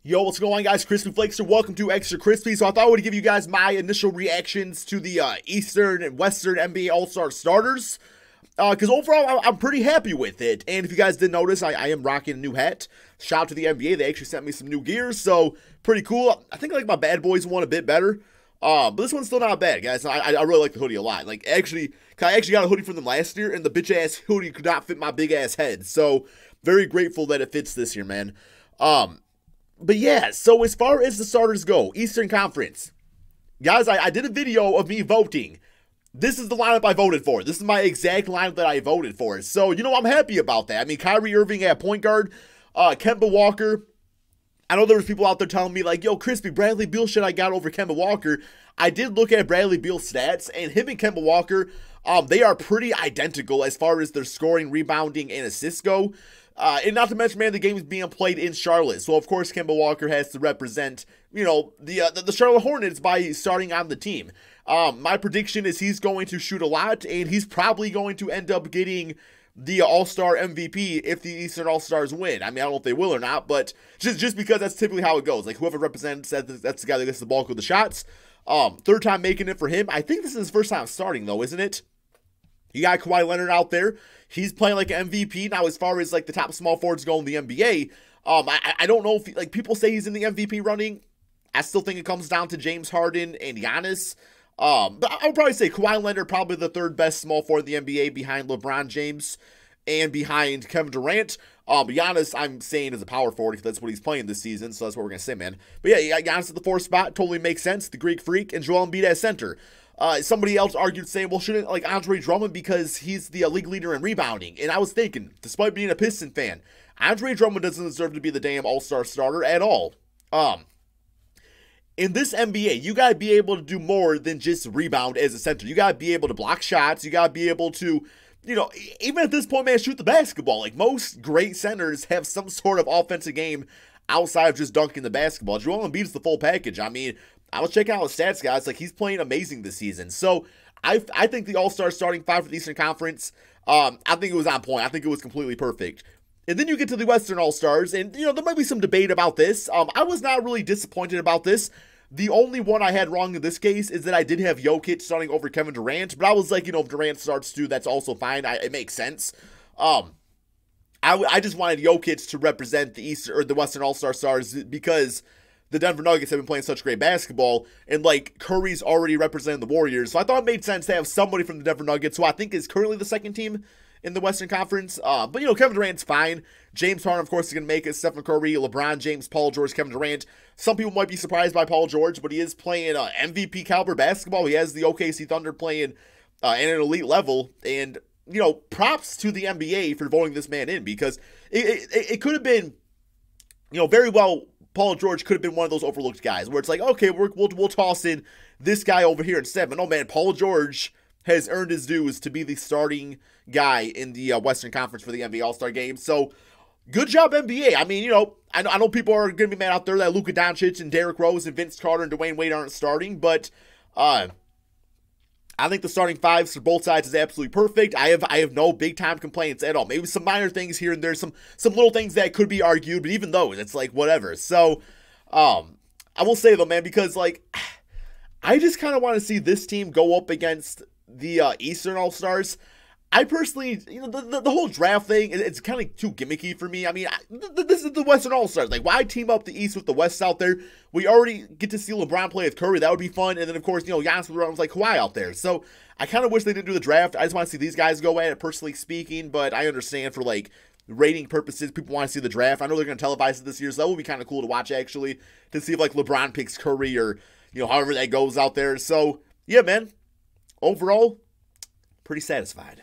Yo, what's going on, guys? Crispy Flakes here. Welcome to Extra Crispy. So I thought I would give you guys my initial reactions to the Eastern and Western NBA All-Star starters. Because overall, I'm pretty happy with it. And if you guys didn't notice, I am rocking a new hat. Shout out to the NBA. They actually sent me some new gear, so pretty cool. I think I like my Bad Boys one a bit better. But this one's still not bad, guys. I really like the hoodie a lot. Like, I actually got a hoodie from them last year, and the bitch-ass hoodie could not fit my big-ass head. So, very grateful that it fits this year, man. But yeah, so as far as the starters go, Eastern Conference. Guys, I did a video of me voting. This is the lineup I voted for. This is my exact lineup that I voted for. So, you know, I'm happy about that. I mean, Kyrie Irving at point guard. Kemba Walker. I know there was people out there telling me, like, yo, Crispy, Bradley Beal should I got over Kemba Walker. I did look at Bradley Beal's stats, and him and Kemba Walker, they are pretty identical as far as their scoring, rebounding, and assists go. And not to mention, man, the game is being played in Charlotte. So, of course, Kemba Walker has to represent, you know, the Charlotte Hornets by starting on the team. My prediction is he's going to shoot a lot, and he's probably going to end up getting the All-Star MVP if the Eastern All-Stars win. I mean, I don't know if they will or not, but just because that's typically how it goes. Like, whoever represents, that's the guy that gets the bulk of the shots. Third time making it for him. I think this is his first time starting, though, isn't it? You got Kawhi Leonard out there. He's playing like an MVP. Now, as far as like the top small forwards go in the NBA, I don't know if, like, people say he's in the MVP running. I still think it comes down to James Harden and Giannis. But I would probably say Kawhi Leonard probably the third best small forward in the NBA behind LeBron James and behind Kevin Durant. But Giannis, I'm saying, is a power forward because that's what he's playing this season, so that's what we're going to say, man. But yeah, you got Giannis at the fourth spot. Totally makes sense. The Greek Freak and Joel Embiid at center. Somebody else argued saying, well, shouldn't like Andre Drummond because he's the league leader in rebounding? And I was thinking, despite being a Piston fan, Andre Drummond doesn't deserve to be the damn all-star starter at all. In this NBA, you got to be able to do more than just rebound as a center. You got to be able to block shots. You got to be able to, you know, even at this point, man, shoot the basketball. Like, most great centers have some sort of offensive game outside of just dunking the basketball. Joel Embiid's the full package. I mean, I was checking out his stats, guys. Like, he's playing amazing this season. So, I think the All-Star starting five for the Eastern Conference, I think it was on point. I think it was completely perfect. And then you get to the Western All-Stars, and, you know, there might be some debate about this. I was not really disappointed about this. The only one I had wrong in this case is that I did have Jokic starting over Kevin Durant, but I was like, you know, if Durant starts too, that's also fine. It makes sense. I just wanted Jokic to represent the Eastern or the Western All-Star stars because the Denver Nuggets have been playing such great basketball, and, like, Curry's already representing the Warriors. So I thought it made sense to have somebody from the Denver Nuggets, who I think is currently the second team in the Western Conference. But, you know, Kevin Durant's fine. James Harden, of course, is going to make it. Stephen Curry, LeBron James, Paul George, Kevin Durant. Some people might be surprised by Paul George, but he is playing MVP caliber basketball. He has the OKC Thunder playing at an elite level. And, you know, props to the NBA for voting this man in, because it could have been, you know, very well, Paul George could have been one of those overlooked guys where it's like, okay, we'll toss in this guy over here instead. But no, man, Paul George has earned his dues to be the starting guy in the Western Conference for the NBA All-Star Game. So, good job, NBA. I mean, you know, I know people are going to be mad out there that Luka Doncic and Derrick Rose and Vince Carter and Dwayne Wade aren't starting, but I think the starting fives for both sides is absolutely perfect. I have no big-time complaints at all. Maybe some minor things here and there, some little things that could be argued, but even those, it's like, whatever. So, I will say, though, man, because, like, I just kind of want to see this team go up against the Eastern All-Stars. I personally, you know, the whole draft thing, it's kind of too gimmicky for me. I mean, this is the Western All-Stars. Like, why team up the East with the West out there? We already get to see LeBron play with Curry. That would be fun. And then, of course, you know, Giannis was like Kawhi out there. So, I kind of wish they didn't do the draft. I just want to see these guys go at it, personally speaking. But I understand for, like, rating purposes, people want to see the draft. I know they're going to televise it this year, so that would be kind of cool to watch, actually, to see if, like, LeBron picks Curry or, you know, however that goes out there. So, yeah, man. Overall, pretty satisfied.